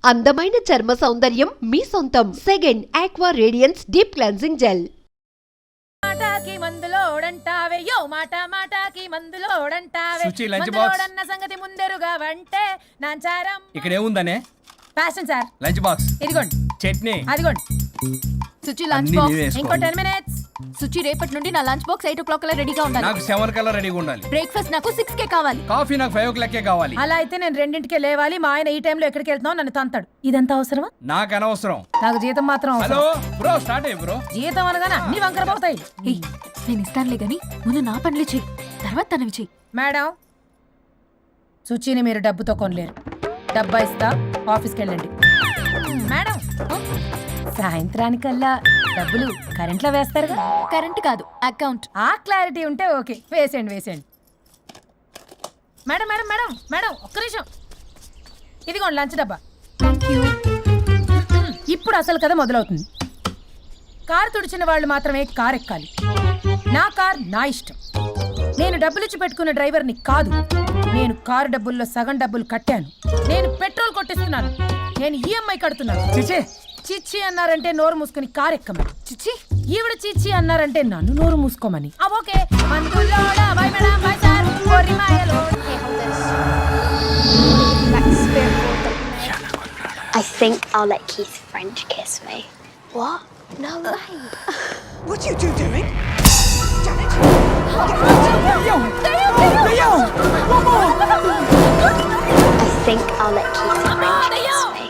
అందమైన చర్మ సౌందర్యం మీ సొంతం. Second aqua radiance deep cleansing gel. మాటాకి మందులోడంటావే యో మాటాకి మందులోడంటావే మందులోడన్న సంగతి ముందెరుగా వంటే నాంచారం. ఇక్కడ ఏముందనే? Fashion sir. లంచ్ బాక్స్ ఇదిగోండి. చట్నీ అదిగోండి. సుచి లంచ్ బాక్స్ ఇంకో 10 minutes. సుచి రేపటి నుండి నా లంచ్ బాక్స్ 8 o'clock కల్లా రెడీగా ఉండాలి. నాకు 7 కల్లా రెడీగా ఉండాలి. బ్రేక్ఫాస్ట్ నాకు 6 కే కావాలి. కాఫీ నాకు 5 o'clock కావాలి. అలా అయితే నేను 2కే లేవాలి. మా ఆయన ఈ టైంలో ఎక్కడికి వెళ్తున్నావు నన్ను తంతాడు. ఇదంతా అవసరమా? నాకు అనవసరం. నాకు జీతం మాత్రం హలో బ్రో, స్టార్ట్ అయ్యి బ్రో. జీతం అనగానే అన్ని వంకర పోతాయి. నేను ఇస్తానులే గానీ ముందు నా పనులు చెయ్యి, తర్వాత తనవి చెయ్యి. మేడం, సుచిని మీరు డబ్బుతో కొనలేరు. డబ్బా ఇస్తా, ఆఫీస్కి వెళ్ళండి. మేడం, సాయంత్రానికల్లా డబ్బులు కరెంట్లో వేస్తారుగా? కరెంట్ కాదు, అకౌంట్. ఆ క్లారిటీ ఉంటే ఓకే. వేసేయండి. మేడం మేడం మేడం మేడం ఒక్క నిమిషం. ఇదిగోండి లంచ్ డబ్బా. Thank you. ఇప్పుడు అసలు కథ మొదలవుతుంది. కారు తుడిచిన వాళ్ళు మాత్రమే కారు ఎక్కాలి. నా కార్ నా ఇష్టం. నేను డబ్బులిచ్చి పెట్టుకున్న డ్రైవర్ని కాదు. నేను కారు డబ్బుల్లో సగం డబ్బులు కట్టాను. నేను పెట్రోల్ కొట్టిస్తున్నాను. నేను ఈఎంఐ కడుతున్నాను. చిచ్చి అన్నారంటే నోరు మూసుకొని కారు ఎక్కమని. చిచ్చి ఈవిడ చిచ్చి అన్నారంటే నన్ను నోరు మూసుకోమని. ఓకే. మందులోడా బై మేడం బై సార్. ఓరి మాయలో. I think I'll let Keith's friend kiss me. What? No way. What are you two doing? Janet! I think I'll let Keith's friend kiss me.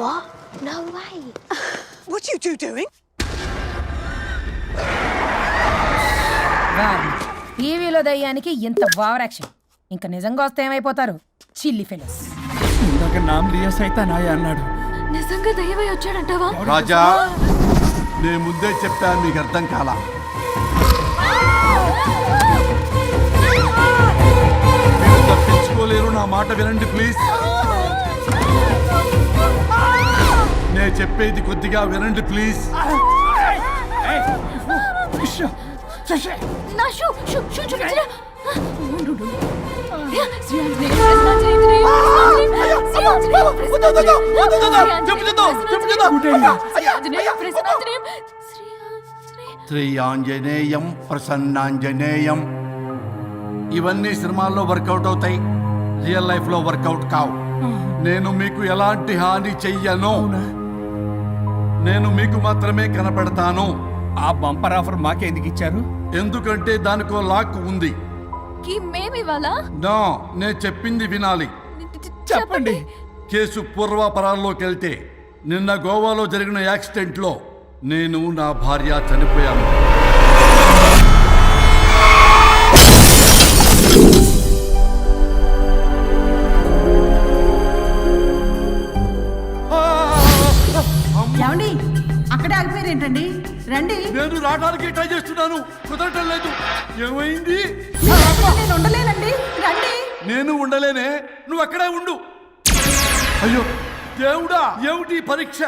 What? No way. What are you two doing? టీవీలో దయ్యానికి ఇంత over action. ఇంకా నిజంగా వస్తే ఏమైపోతారు? చిల్లి fellows. ఇందాక నామ్ లియా సైతానాయ అన్నాడు. నిజంగా దయ్యమై వచ్చాడంటావా? రాజా, నేను ముందే చెప్పాను, మీకు అర్థం కాలా. మీరు తప్పించుకోలేరు, నా మాట వినండి ప్లీజ్. నేను చెప్పేది కొద్దిగా వినండి ప్లీజ్. నా షూ చూపించరా. శ్రీ ఆంజనేయం ప్రసన్నాంజనేయం. ఇవన్నీ సినిమాల్లో వర్కౌట్ అవుతాయి, రియల్ లైఫ్ లో వర్కౌట్ కావు. నేను మీకు ఎలాంటి హాని చెయ్యను. నేను మీకు మాత్రమే కనపడతాను. ఆ బంపర్ ఆఫర్ మాకే ఎందుకు ఇచ్చారు? ఎందుకంటే దానికో లాక్ ఉంది. మేమివాలా? నో, నేను చెప్పింది వినాలి. చెప్పండి. కేసు పూర్వాపరాల్లోకి వెళ్తే నిన్న గోవాలో జరిగిన యాక్సిడెంట్లో నేను నా భార్య చనిపోయాను. ఏమండి, అక్కడే ఆగిపోయారు ఏంటండి? రండి. నేను రావడానికి ట్రై చేస్తున్నాను, కుదరటం లేదు. ఏమైంది? నేను ఉండలేనండి, రండి. నేను ఉండలేనే, నువ్వు అక్కడే ఉండు. అయ్యో దేవుడా, ఏమిటి పరీక్ష?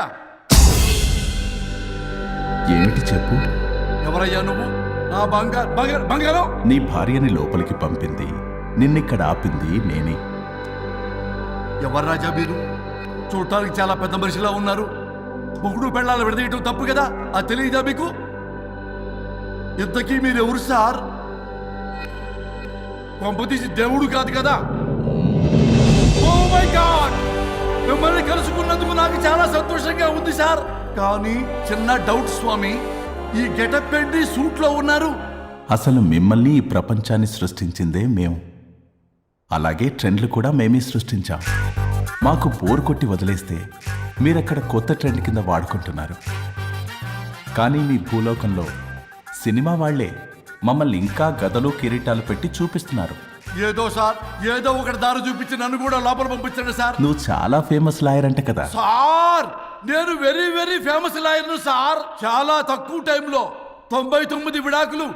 ఏమిటి చెప్పు? ఎవరయ్యా నువ్వు? నా బంగారం. నీ భార్యని లోపలికి పంపింది, నిన్నిక్కడ ఆపింది నేనే. ఎవరు రాజా మీరు? చూడటానికి చాలా పెద్ద మనిషిలా ఉన్నారు. మొగుడు పెళ్ళాలు విడదీయటం తప్పు కదా, అది తెలియదా మీకు? ఇంతకీ మీరెవరు సార్? కొంపతీసి దేవుడు కాదు కదా? ఓ మై గాడ్, మిమ్మల్ని కలుసుకున్నందుకు నాకు చాలా సంతోషంగా ఉంది సార్. కానీ చిన్న డౌట్ స్వామి, ఈ గెటప్ ఏంటి సూట్ లో ఉన్నారు? అసలు మిమ్మల్ని ఈ ప్రపంచాన్ని సృష్టించిందే మేము. అలాగే ట్రెండ్లు కూడా మేమే సృష్టించాం. మాకు బోర్ కొట్టి వదిలేస్తే మీరక్కడ కొత్త ట్రెండ్ కింద వాడుకుంటున్నారు. కానీ మీ భూలోకంలో సినిమా వాళ్లే మమ్మల్ని ఇంకా గదలు కిరీటాలు పెట్టి చూపిస్తున్నారు. ఏదో సార్, ఏదో ఒకటి దారి చూపించి నన్ను కూడా లోపల పంపించండి సార్. నువ్వు చాలా ఫేమస్ లాయర్ అంట కదా సార్? నేను వెరీ ఫేమస్ లాయర్ను సార్. చాలా తక్కువ టైంలో 99 విడాకులు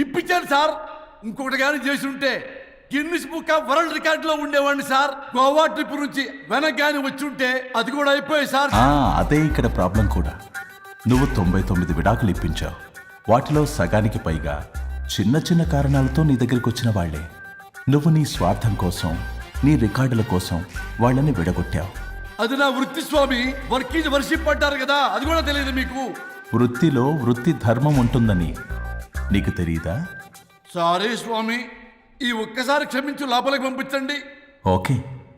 ఇప్పించాను సార్. ఇంకొకటి కానీ చేసి ఉంటే Guinness book of world record లో ఉండేవాడిని సార్. గోవా ట్రిప్ నుంచి వెనక్గాని వచ్చి ఉంటే అది కూడా అయిపోయాయి సార్. అదే ఇక్కడ ప్రాబ్లం కూడా. నువ్వు 99 విడాకులు ఇప్పించావు. వాటిలో సగానికి పైగా చిన్న కారణాలతో నీ దగ్గరికి వచ్చిన వాళ్లే. నువ్వు నీ స్వార్థం కోసం, నీ రికార్డుల కోసం వాళ్ళని విడగొట్టావు. అది నా వృత్తి స్వామి. వర్క్ ఈజ్ వర్షిప్ అంటారు కదా, అది కూడా తెలియదు మీకు? వృత్తిలో వృత్తి ధర్మం ఉంటుందని నీకు తెలియదా? సారీ స్వామి, ఈ ఒక్కసారి క్షమించు, లోపలికి పంపించండి. ఓకే,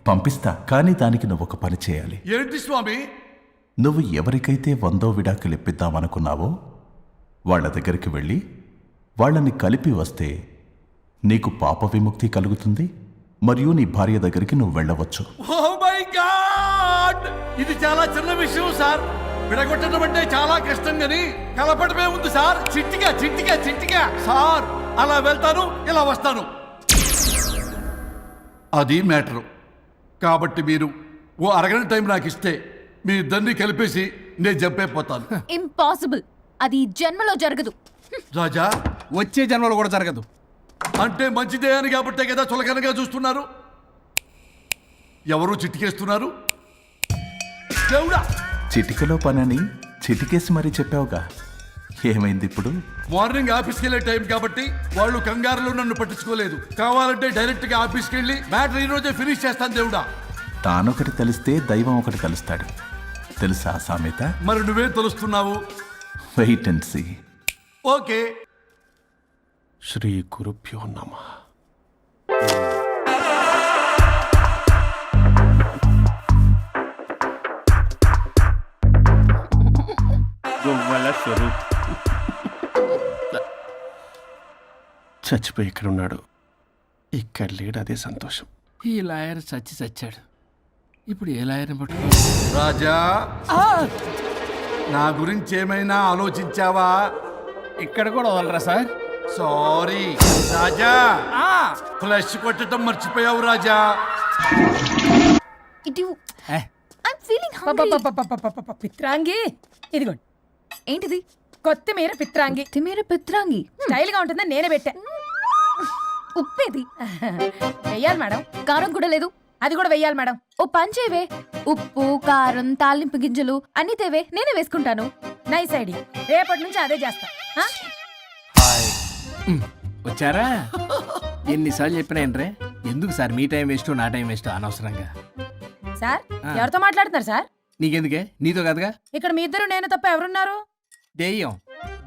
పంపిస్తా. కానీ దానికి నువ్వు ఒక పని చేయాలి. ఏంటి స్వామి? నువ్వు ఎవరికైతే 100వ విడాకులు ఇప్పిద్దామనుకున్నావో వాళ్ళ దగ్గరికి వెళ్ళి వాళ్ళని కలిపి వస్తే నీకు పాప విముక్తి కలుగుతుంది, మరియు నీ భార్య దగ్గరికి నువ్వు వెళ్ళవచ్చు. ఓ మై గాడ్, ఇది చాలా చిన్న విషయం సార్. విడగొట్టడం అంటే చాలా కష్టం గని కలపడమే ఉంది సార్. చిట్టిగా చిట్టిగా చిట్టిగా సార్. అలా వెళ్తాను, ఇలా వస్తాను, అది మ్యాటరు. కాబట్టి మీరు ఓ అరగంట టైం నాకు ఇస్తే మీ ఇద్దరిని కలిపేసి నేను జంపైపోతాను. ఇంపాసిబుల్. అది ఈ జన్మలో జరగదు. రాజా, వచ్చే జన్మలో కూడా జరగదు. అంటే మంచిదే అని కాబట్టే కదా చులకనగా చూస్తున్నారు. ఎవరు చిట్టికేస్తున్నారు? దేవుడా, చిటికలో పనని చిటికేసి మరీ చెప్పావుగా, ఏమైంది ఇప్పుడు? మార్నింగ్ ఆఫీస్కి వెళ్ళే టైం కాబట్టి వాళ్ళు కంగారులో నన్ను పట్టించుకోలేదు. కావాలంటే డైరెక్ట్ గా ఆఫీస్కి వెళ్ళి మ్యాటర్ ఈ రోజే ఫినిష్ చేస్తాను. దేవుడా, తానొకటి తెలిస్తే దైవం ఒకటి కలుస్తాడు, తెలుసా సామెత? మరి నువ్వేం తెలుస్తున్నావు? Wait and see. ఓకే. శ్రీ గురుభ్యో నమః. గొవ్వల స్వరూప్ చచ్చిపోయి ఇక్కడ ఉన్నాడు, ఇక్కడ లేడు, అదే సంతోషం. ఈ లాయర్ చచ్చాడు. ఇప్పుడు ఏ లాయర్ని పట్టుకో? రాజా, నా గురించి ఏమైనా ఆలోచించావా? ఇక్కడ కూడా వదలరా సార్? సారీ రాజా, ఫ్లష్ కొట్టడం మర్చిపోయావు రాజా. ఇటు ఏ, ఐమ్ ఫీలింగ్ హంగ్రీ. పిత్రాంగి, ఇదిగోండి. ఏంటిది? కొత్తిమీర పిత్రాంగి. తిమేర పిత్రాంగి. స్టైల్ గా ఉంటుందని నేనే పెట్టా. ఉప్పేది? వెయ్యాలి మేడం. కారం కూడా లేదు. అది కూడా వెయ్యాలి మేడం. ఓ పంచేవే, ఉప్పు కారం తాలింపు గింజలు అన్ని తేవే, నేనే వేసుకుంటాను. Nice idea. రేపటి నుంచి అదే చేస్తా. ఆ? వచ్చారా? ఎన్నిసార్లు చెప్పినా ఏంట్రే? ఎందుకు సార్ మీ టైం వేస్ట్ నా టైం వేస్ట్ అనవసరంగా? సార్, ఎవరితో మాట్లాడుతున్నారు సార్? నీకెందుకే? నీతో కదగా. ఇక్కడ మీ ఇద్దరు నేను తప్ప ఎవరున్నారు?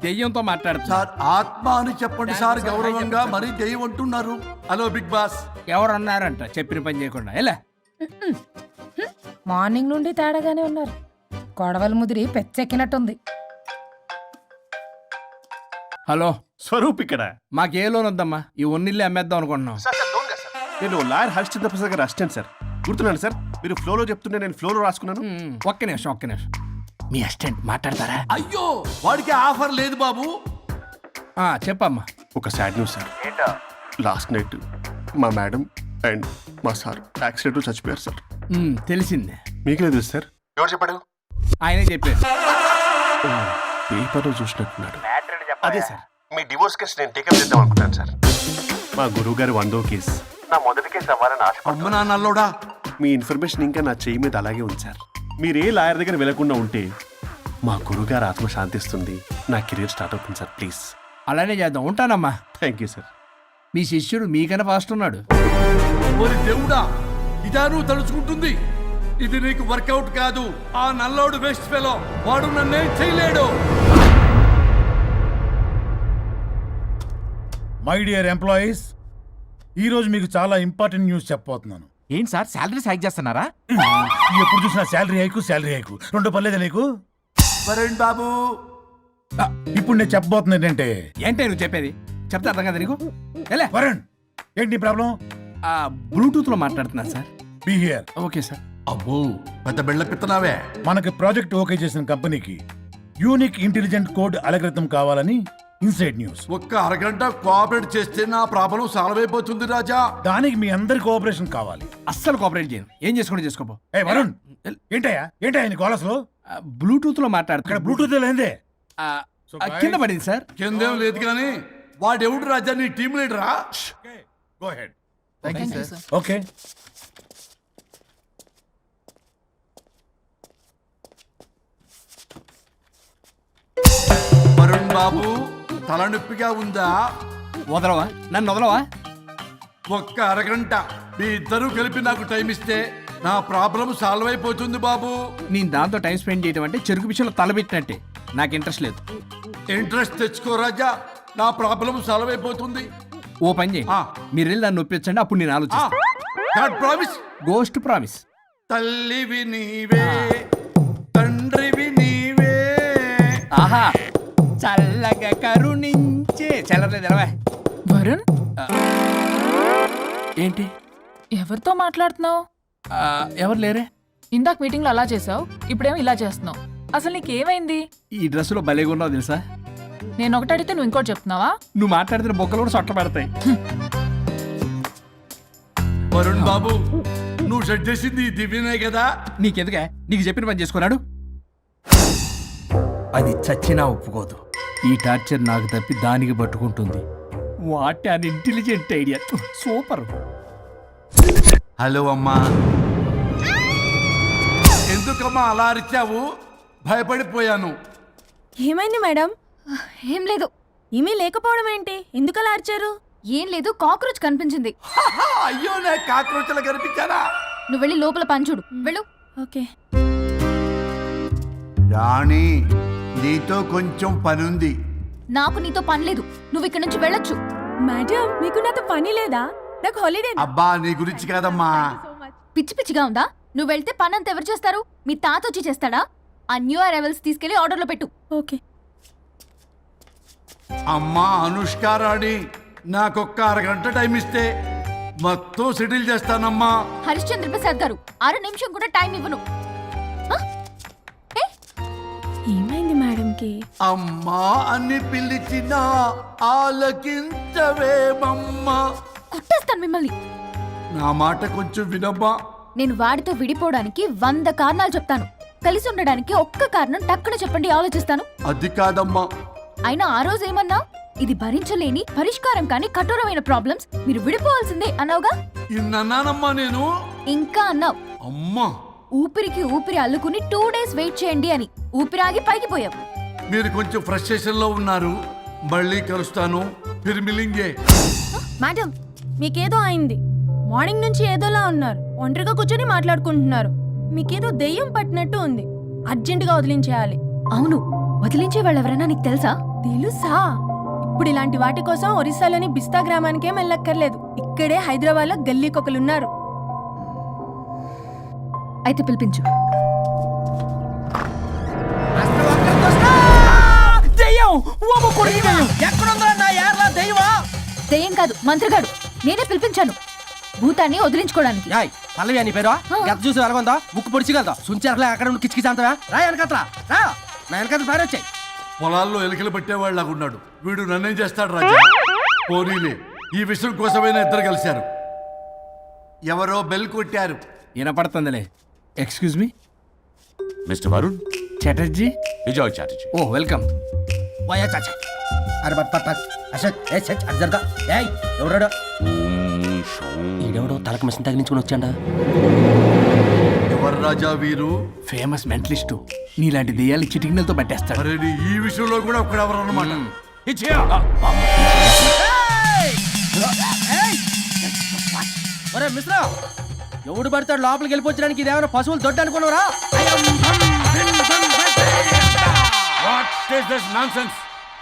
దెయ్యంతో మాట్లాడుతా. సార్, ఆత్మ అని చెప్పండి సార్, గౌరవంగా. మరీ దెయ్యం అంటున్నారు. Hello big boss. ఎవరు అన్నారంట చెప్పిన పని చేయకుండా? ఎలా? మార్నింగ్ నుండి తేడాగానే ఉన్నారు. కొడవల ముదిరి పెచ్చెక్కినట్టుంది. హలో, స్వరూప్ ఇక్కడ. మాకే లోన్ వద్దమ్మా, ఈ ఒన్నిల్లు అమ్మేద్దాం అనుకుంటున్నాం. నేను లాయర్ హరిశ్చంద్ర ప్రసాద్ గారు అసిస్టెంట్ సార్. గుర్తున్నాను సార్, మీరు ఫ్లోలో చెప్తుంటే నేను ఫ్లోలో రాసుకున్నాను. ఒక్క నిమిషం. మీ అసిస్టెంట్ మాట్లాడతారా? అయ్యో, వాడికి ఆఫర్ లేదు బాబు. చెప్పమ్మా. ఒక sad news sir. Last night మా మేడం అండ్ మా సార్ యాక్సిడెంట్ చచ్చిపోయారు సార్. తెలిసిందే. మీకే తెలుసు సార్. ఎవరు చెప్పాడు? ఆయనే చెప్పారు. పేపర్లో చూసినట్టున్నాడు. అదే సార్, మీ డివోర్స్ కేసు నేను టేకప్ చేద్దాం అనుకుంటాను సార్. మా గురువు గారు 100వ కేసు నా మొదటి కేసు అవ్వాలని ఆశ. అమ్మ నాన్నల్లోడా, మీ ఇన్ఫర్మేషన్ ఇంకా నా చెయ్యి మీద అలాగే ఉంది సార్. మీరే లాయర్ దగ్గర వెళ్లకుండా ఉంటే మా గురువుగారు ఆత్మ శాంతిస్తుంది, నా కెరీర్ స్టార్ట్ అవుతుంది సార్. ప్లీజ్ అలానే చేద్దాం. ఉంటానమ్మా. Thank you sir. మీ శిష్యుడు మీకన్నా ఫాస్ట్ ఉన్నాడు. ఓరి దేవుడా, ఇదా నువ్వు తలుచుకుంటుంది? ఇది నీకు వర్కౌట్ కాదు. ఆ నల్లోడు వేస్ట్ ఫెలో, వాడు నన్నేం చేయలేడు. మై డియర్ ఎంప్లాయీస్, ఈరోజు మీకు చాలా ఇంపార్టెంట్ న్యూస్ చెప్పబోతున్నాను. ఏంటి సార్, శాలరీస్ హైక్ చేస్తున్నారా? ఎప్పుడు చూసినా శాలరీ హైకు రెండు పర్లేదా నీకు? వరుణ్ బాబు, ఇప్పుడు నేను చెప్పబోతున్నా ఏంటంటే, ఏంటే నువ్వు చెప్పేది? చెప్తే అర్థం కదా నీకు? ఎలా? వరుణ్, ఏంటి ప్రాబ్లం? బ్లూటూత్ లో మాట్లాడుతున్నా sir. Be here. Okay sir. అబ్బో, పెద్ద బిళ్ళ పిత్తనావే. మనకి ప్రాజెక్ట్ ఓకే చేసిన కంపెనీకి యూనిక్ ఇంటెలిజెంట్ కోడ్ అలకృతం కావాలని ఇన్సైడ్ న్యూస్. ఒక్క అరగంట కోఆపరేట్ చేస్తే నా ప్రాబ్లం సాల్వ్ అయిపోతుంది రాజా. దానికి మీ అందరి కోఆపరేషన్ కావాలి. అస్సలు కోఆపరేట్ చేయను. ఏం చేసుకోండి చేసుకోపో. ఏ వరుణ్, ఏంటయ్యా నీ కాలస్లో? బ్లూటూత్ లో ఇక్కడ మాట్లాడుతున్నా. బ్లూటూత్ లేదే. కింద పడింది సార్. కిందేం లేదు కానీ వాడెవడు రాజా, నీ టీం లీడరా? Go ahead. Sir. Okay. Varun బాబు, తలనొప్పిగా ఉందా? వదలవా? నన్ను వదలవా? ఒక్క అరగంట మీ ఇద్దరూ కలిపి నాకు టైం ఇస్తే నా ప్రాబ్లం సాల్వ్ అయిపోతుంది బాబు. నేను దాంతో టైం స్పెండ్ చేయడం అంటే చెరుకు విషయంలో తలబెట్టినట్టే. నాకు ఇంట్రెస్ట్ లేదు. ఇంట్రెస్ట్ తెచ్చుకో రాజా, నా ప్రాబ్లం సాల్వ్ అయిపోతుంది. ఓ పని చేయి, మీరు వెళ్ళి నన్ను ఒప్పించండి, అప్పుడు నేను ఆలోచిస్తాను. God promise. Ghost promise. తల్లివి నీవే, తండ్రివి నీవే. ఆహా, చల్లగా కరుణించే చల్లలేదు ఎలా వరుణ్, ఏంటి? ఎవరితో మాట్లాడుతున్నావు? ఎవరు లేరే? ఇందాక మీటింగ్ లో అలా చేసావు, ఇప్పుడేమో ఇలా చేస్తున్నావు. అసలు నీకేమైంది? ఈ డ్రెస్సులో భలేగా ఉన్నావు తెలుసా? నేను ఒకటి అడిగితే నువ్వు ఇంకోటి చెప్తున్నావా? నువ్వు మాట్లాడితే బొక్కలు కూడా సొట్ట పెడతాయి. వరుణ్ బాబు, నువ్వు సెట్ చేసింది ఈ దివ్యనే కదా. నీకెందుకే? నీకు చెప్పిన పని చేసుకున్నాడు. అది చచ్చినా ఒప్పుకోదు. ఈ టార్చర్ నాకు తప్పి దానికి పట్టుకుంటుంది. What an intelligent idea. Super. Hello అమ్మా. ఎందుకమ్మా అలా అరిచావు? భయపడిపోయాను. ఏమైంది మేడం? ఏం లేదు. ఏమీ లేకపోవడం ఏంటి? ఎందుకలా అరిచారు? ఏం లేదు, కాక్రోచ్ కనిపించింది. అయ్యో, నేను కాక్రోచ్లు కనిపించానా? నువ్వు వెళ్ళి లోపల పని చూడు, వెళ్ళు. ఓకే. రాణి, నీతో కొంచెం పనుంది. నాకు నీతో పని లేదు, నువ్వు ఇక్కడ నుంచి వెళ్ళొచ్చు. మేడం, మీకు నాతో పని లేదా? నాకు హాలిడే. అబ్బా, నీ గురించి కాదమ్మా. పిచ్చి పిచ్చిగా ఉందా? నువ్వు వెళ్తే పని అంతా ఎవరు చేస్తారు? మీ తాత వచ్చి చేస్తాడా? ఆ న్యూ అరైవల్స్ తీసుకెళ్లి ఆర్డర్లో పెట్టు. ఓకే. అమ్మా అనుష్క రాణి, నాకొక్క అరగంట టైం ఇస్తే మొత్తం సెటిల్ చేస్తానమ్మా. హరిశ్చంద్ర ప్రసాద్ గారు, 6 నిమిషం కూడా టైం ఇవ్వను. ఏమైంది మేడంకి? అమ్మా అని పిలిచిన ఆలకించవేమమ్మా. కొట్టేస్తాను మిమ్మల్ని. నా మాట కొంచెం వినమ్మా. నేను వాడితో విడిపోవడానికి 100 కారణాలు చెప్తాను. కలిసి ఉండడానికి ఒక్క కారణం టక్కున చెప్పండి, ఆలోచిస్తాను. అది కాదమ్మా. అయినా ఆ రోజు ఏమన్నా? ఇది భరించలేని పరిష్కారం కాని కఠోరమైన ప్రాబ్లమ్స్, మీరు విడిపోవాల్సిందే అన్నావుగా. ఇన్నానమ్మా నేను. ఇంకా అన్నావు. అమ్మా, ఊపిరికి ఊపిరి అల్లుకుని 2 days వెయిట్ చేయండి అని. ఊపిరాగి పైకి పోయావు. మీరు కొంచెం ఫ్రస్ట్రేషన్ లో ఉన్నారు. మళ్ళీ కలుస్తాను. ఫిర్మిలింగే. మేడం, మీకేదో అయింది. మార్నింగ్ నుంచి ఏదోలా ఉన్నారు. ఒంటరిగా కూర్చొని మాట్లాడుకుంటున్నారు. మీకేదో దెయ్యం పట్టినట్టు ఉంది. అర్జెంటుగా వదిలించేయాలి. అవును, వదిలించే వాళ్ళు ఎవరైనా నీకు తెలుసా? తెలుసా? ఇప్పుడు ఇలాంటి వాటి కోసం ఒరిస్సాలోని బిస్తా గ్రామానికేం వెళ్ళక్కర్లేదు. ఇక్కడే హైదరాబాద్ లో గల్లీకొకలున్నారు. అయితే పిలిపించు. దెయ్యం కాదు, మంత్రగాడు. నేనే పిలిపించాను భూతాన్ని వదిలించుకోవడానికి. పల్లవి అని పేరు గత చూసి వెలగొందా ముక్కు పొడిచిగలదా సుంచరలే అక్కడ ఉండి కిచకిచ అంతవా రా వెనకట్రా రా నా వెనకట్ల పారి వచ్చాయి. పొలాల్లో ఎలికలు పట్టేవాళ్ళలాగున్నాడు వీడు. నన్నేం చేస్తాడు రాజా? పోనీలే, ఈ విషయం కోసమైనా ఇద్దరు కలిశారు. ఎవరో బెల్ కొట్టారు. వినపడుతుందిలే. Excuse me mister Varun Chatterjee. Vijay Chatterjee. Oh welcome. వాయా చాచా. అరే బట్ పట్ పట్ అశోక్ ఏ సెట్ అర్జర్గా. ఏయ్ ఎవరాడు? ఈడెవడో తలకు మిషన్ తగిలించుకుని వచ్చాడా? ఎవరు రాజా వీరు? Famous mentalist. నీలాంటి దెయ్యాలు చిటికినలతో పట్టేస్తాడు. అరే నీ ఈ విషయంలో కూడా ఒకడెవరు అన్నమాట. ఒరే మిశ్రా, ఎవడు పడతాడు లోపలికి వెళ్ళిపోవడానికి? ఇదేమైనా పశువులు దొడ్డు అనుకున్నారా?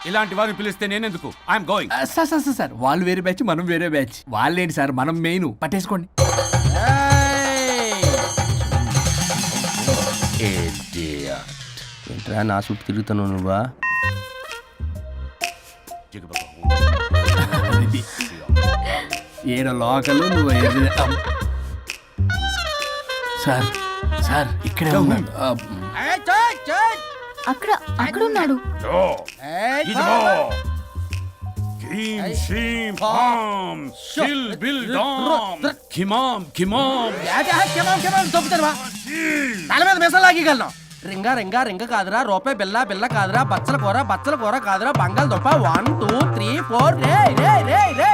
ఇలాంటి వారిని పిలిస్తే నేనెందుకు? I'm going. సార్ వాళ్ళు వేరే బ్యాచ్, మనం వేరే బ్యాచ్. వాళ్ళేంటి సార్, మనం మెయిన్. పట్టేసుకోండి. ఏంట్రా నా చుట్టూ తిరుగుతాను నువ్వా? ఏడ లోకలు నువ్వు సార్ సార్ ఇక్కడే ఉన్నాడు. అక్కడ ఉన్నాడు. తల మీద మిసం లాగగలను. రింగా రింగా రింగ కాదురా, రూపాయి బిల్ల బిల్ల కాదురా, బచ్చల కూర కాదురా, బంగాళదుంప 1 2 3 4 రే రే రే రే.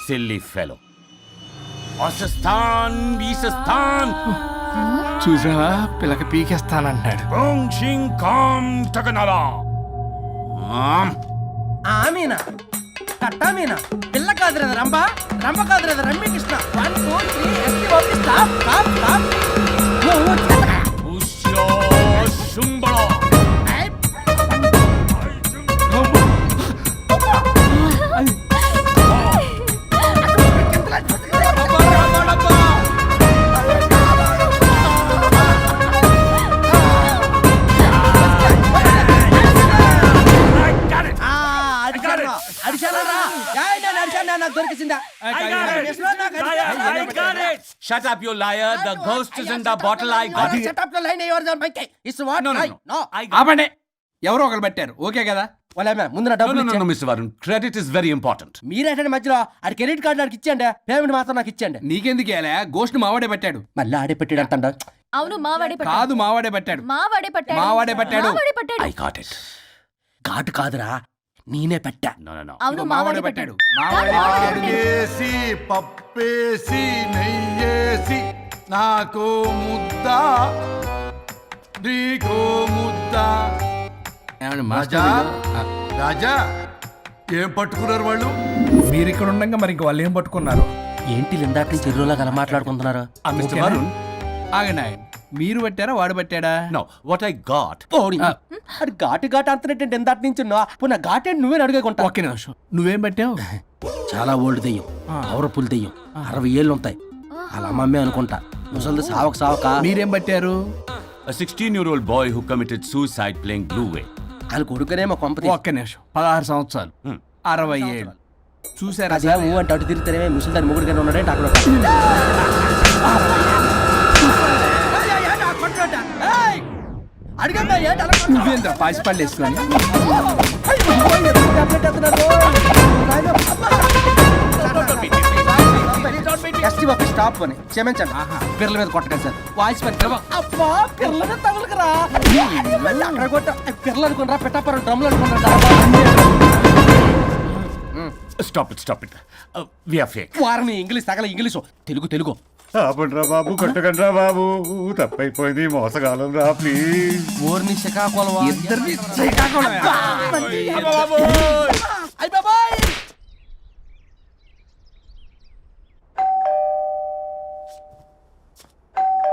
Silly fellow. అసస్థాన్ బీసస్థాన్. చూసావా, పిల్లకి పీకేస్తానంటాడు. ఆమీనా కట్టా మీనా పిల్ల కాదురా రంభ రంభ కాదురా Ramya Krishna 1 2 3 ST OP stop stop stop నాకు దొరికిందా Shut up, you liar. The ghost is in the bottle. I got it. Setup లో లైన్ ఎవరు మైకే it's what No, no, no. No ఆపండి, ఎవరో ఒకరు పెట్టారు, ఓకే కదా? వాళ్ళ ముందు నా No, డబ్బులు no, no, no, ఇచ్చేయండి. Mr. Varun. Credit is very important. మీరేంటంటే మధ్యలో ఆడి క్రెడిట్ కార్డు నాకు ఇచ్చేయండి పేమెంట్ మాత్రం నాకు ఇచ్చేయండి నీకెందుకు ఇవ్వాలా? గోష్ట్ మావాడే పెట్టాడు. మళ్ళీ ఆడే పెట్టాడు అంటండ అవును మావాడే పట్టాడు కాదు, మావాడే పెట్టాడు. మావాడే పట్టాడు మావాడే పట్టాడు. మావాడే పట్టాడు I got it. ఘాటు కాదురా నేనే పెట్టా No, no, no. అవును మావాడే పట్టాడు అడిగేసి పప్పేసి నెయ్యేసి నాకు ముద్ద నీకో ముద్ద. ఏమండి రాజా మాస్టర్, రాజా ఏం పట్టుకున్నారు వాళ్ళు? మీరు ఇక్కడ ఉండగా మరి ఇంక వాళ్ళు ఏం పట్టుకున్నారు? ఏంటి ఇందాక నుంచి చెరువులా కల మాట్లాడుకుంటున్నారు Mr. Varun. ఆగండి, వీరు పట్టారా వాడు పట్టాడా? No, what I got. అది ఘాటు ఘాటు అంతనేటంటే ఎంత నుంచి పున్న ఘాటే నువ్వే అడిగేకుంటా ఒక్క నిమిషం, నువ్వేం పట్టావు? చాలా ఓల్డ్ దెయ్యం పవర్ఫుల్ దెయ్యం 60 ఏళ్ళు ఉంటాయి అలా అమ్మమ్మే అనుకుంటా ముసలిది సావక సావక మీరేం పట్టారు? A 16-year-old boy who committed suicide playing Blue Whale. వాళ్ళ కొడుకునేమో కొంపతి ఒక్క నిమిషం, 16 సంవత్సరాలు 60 ఏళ్ళు చూసారా? అదే ఊ అంటే అటు తిరిగితేనే ముసలి దాని ముగ్గురు ఉన్నాడే అక్కడ అడిగమ్మా ఏంటి అలా నువ్వేంద్ర పాసిపళ్ళు వేసుకొని? ఎస్టీ బాబు స్టాప్ అని క్షమించండి పిల్లల మీద కొట్టగా సార్ వాయిస్ అబ్బా పిల్లల మీద తగులుకురా అక్కడ కొట్ట పిల్లలు అనుకున్నారా పెట్టాపరం డ్రమ్లు అనుకున్నారా Stop it, stop it. We are fake. వారిని ఇంగ్లీష్ తగల ఇంగ్లీషు తెలుగు తెలుగు ఆపండ్రా బాబు, కొట్టకండ్రా బాబు, తప్పైపోయింది, మోసగాలం రా ప్లీజ్. ఊరిని శ్రీకాకుళం ఇద్దరిని శ్రీకాకుళమే.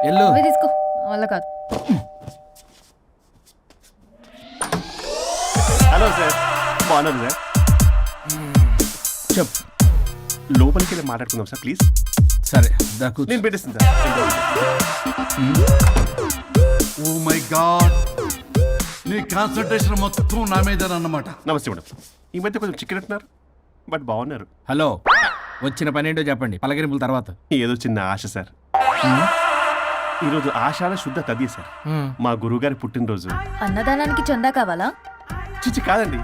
ఎల్లు నువ్వే తీసుకో వల్ల కాదు హలో సార్, బాగున్నాను సార్. చెప్పు. లోపలికి వెళ్ళి మాట్లాడుకుందాం సార్ ప్లీజ్. సరే దాకు నేను పెట్టేస్తాను సార్. ఓ మై గాడ్, నీ కాన్సన్ట్రేషన్ మొత్తం నా మీదనన్నమాట. నమస్తే మేడం. ఈ మధ్య కొంచెం చికెన్ అంటున్నారు, బట్ బాగున్నారు. హలో, వచ్చిన పని ఏంటో చెప్పండి, పలకరింపుల తర్వాత. ఏదో చిన్న ఆశ సార్. ఈరోజు ఆషాఢ శుద్ధ తది సార్, మా గురువుగారి పుట్టినరోజు. అన్నదానానికి చందా కావాలా? చిచ్చి కాదండి,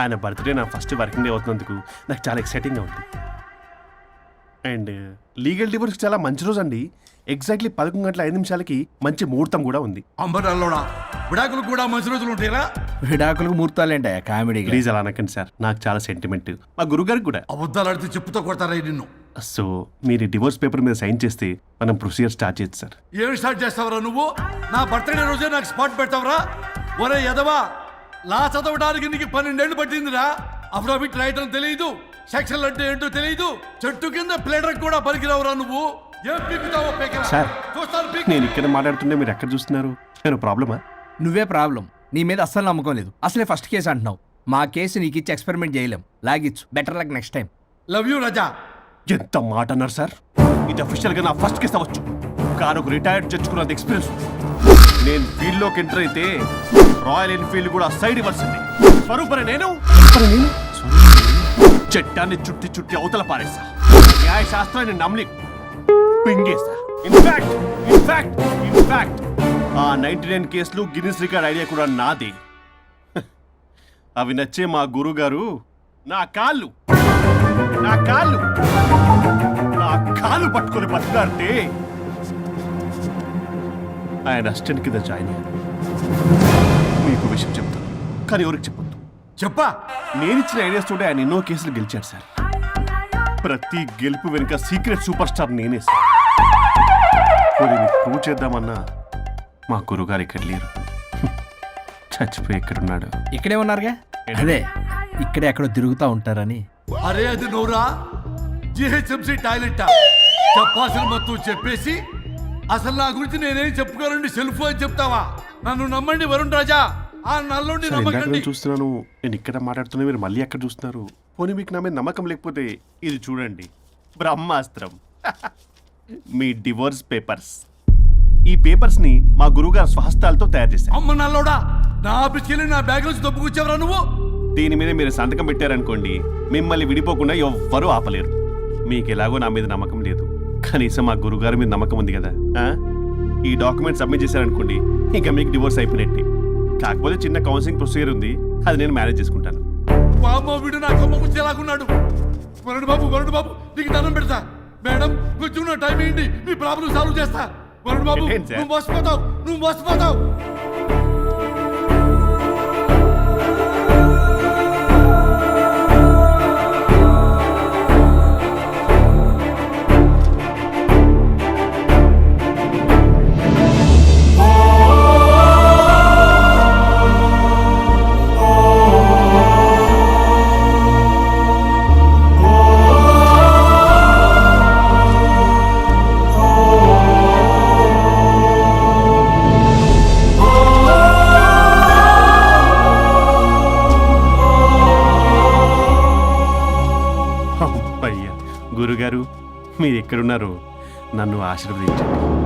ఆయన బర్త్డే నా ఫస్ట్ వర్కింగ్ డే అవుతున్నందుకు నాకు చాలా ఎక్సైటింగ్గా ఉంది. అండ్ లీగల్ డివోర్స్కి చాలా మంచి రోజు అండి. ఎగ్జాక్ట్లీ 11:05 మంచి ముహూర్తం కూడా ఉంది. అంబరాల్లోడా విడాకులు కూడా మంచి రోజులు ఉంటాయిరా? విడాకులకు ముహూర్తాలేంట కామెడీ. ప్లీజ్ అలా అనకండి సార్, నాకు చాలా సెంటిమెంట్, మా గురుగారికి కూడా. అబద్ధాలు ఆడితే చెప్పుతో కొడతారా నిన్ను? సో మీరు డివోర్స్ పేపర్ మీద సైన్ చేస్తే మనం ప్రొసీజర్ స్టార్ట్ చేయొచ్చు సార్. ఏం స్టార్ట్ చేస్తావరా నువ్వు? నా బర్త్డే రోజే నాకు స్పాట్ పెడతావరా? ఒరే ఎదవా, లా చదవడానికి నీకు 12 ఏళ్ళు పట్టిందిరా. అఫిడవిట్ రాయటం తెలియదు, సెక్షన్లు అంటే ఏంటో తెలియదు, చెట్టు కింద ప్లేడర్ కూడా పలికిరావురా నువ్వు. ఏం పీకుతావో పేకరా? సార్, చూస్తాను పీకు. నేను ఇక్కడ మాట్లాడుతుంటే మీరు ఎక్కడ చూస్తున్నారు? నేను ప్రాబ్లమా? నువ్వే ప్రాబ్లం, నీ మీద అస్సలు నమ్మకం లేదు. అసలే ఫస్ట్ కేసు అంటున్నావు. మా కేసు నీకు ఇచ్చి ఎక్స్పెరిమెంట్ చేయలేం, లాగిచ్చు. Better luck next time. Love you రాజా. ఎంత మాట అన్నారు సార్? ఇది అఫీషియల్గా నా ఫస్ట్ కేసు అవ్వచ్చు, కానీ ఒక రిటైర్డ్ జడ్జ్కున్నది ఎక్స్పీరియన్స్. నేను ఫీల్డ్లోకి ఎంటర్ అయితే రాయల్ ఎన్ఫీల్డ్ కూడా సైడ్ ఇవ్వాల్సింది. స్వరూపరే నేను చట్టాన్ని చుట్టి చుట్టి అవతల పారేసా, న్యాయ శాస్త్రాన్ని నమ్మి పింగేసా. ఇన్ఫాక్ట్ ఆ 99 కేసులు గిన్నిస్ రికార్డ్ ఐడియా కూడా నాదే. అవి నచ్చే మా గురుగారు నా కాళ్ళు పట్టుకొని బతికాడితే ఆయన అసిస్టెంట్ కింద జాయిన్ అయ్యారు. మీకు విషయం చెప్తాను, కానీ ఎవరికి చెప్పొద్దు. చెప్పా. నేను ఇచ్చిన ఐడియాస్ తోటి ఆయన ఎన్నో కేసులు గెలిచాడు సార్. ప్రతి గెలుపు వెనుక సీక్రెట్ సూపర్ స్టార్ నేనే సార్. ప్రూవ్ చేద్దామన్నా మా గురుగారు ఇక్కడ లేరు, చచ్చిపోయి ఎక్కడున్నాడు. ఇక్కడే ఉన్నారుగా. అదే ఇక్కడే ఎక్కడో తిరుగుతూ ఉంటారని. అరే అది నోరా జిహెచ్ఎంసీ టాయిలెట్ చెప్పాల్సిన మొత్తం చెప్పేసి అసలు నా గురించి నేనేం చెప్పుకోనండి సెల్ఫ్ అని చెప్తావా? నన్ను నమ్మండి వరుణ్ రాజా, ఆ నల్లుండి సార్, ఇందాక నమ్మకండి. నేను చూస్తున్నాను, నేను ఇక్కడ మాట్లాడుతున్నా, మీరు మళ్ళీ ఎక్కడ చూస్తున్నారు? పోనీ మీకు నా మీద నమ్మకం లేకపోతే ఇది చూడండి, బ్రహ్మాస్త్రం. మీ డివోర్స్ పేపర్స్. ఈ పేపర్స్ ని మా గురువుగారు స్వహస్తాలతో తయారు చేశారు. అమ్మ నల్లోడా, నా ఆఫీస్కి నా బ్యాగ్ నుంచి దొప్పుకొచ్చావరా నువ్వు? దీని మీద మీరు సంతకం పెట్టారనుకోండి, మిమ్మల్ని విడిపోకుండా ఎవ్వరూ ఆపలేరు. మీకు ఎలాగో నా మీద నమ్మకం లేదు, కనీసం మా గురుగారి మీద నమ్మకం ఉంది కదా. ఈ డాక్యుమెంట్ సబ్మిట్ చేశారనుకోండి, ఇంకా మీకు డివోర్స్ అయిపోయినట్టే. కాకపోతే చిన్న కౌన్సిలింగ్ ప్రొసీజర్ ఉంది, అది నేను మేనేజ్ చేసుకుంటాను. బామ్మ వీడు నా కొమ్మ గుచ్చేలాగున్నాడు. వరుణ్ బాబు నీకు దండం పెడతా. మేడం కొంచెం నా టైం ఏంటి, మీ ప్రాబ్లం సాల్వ్ చేస్తా. వరుణ్ బాబు ఏంటి సార్? నువ్వు మోసపోతావు. అయ్యా గురుగారు, మీరు ఎక్కడున్నారో నన్ను ఆశీర్వదించండి.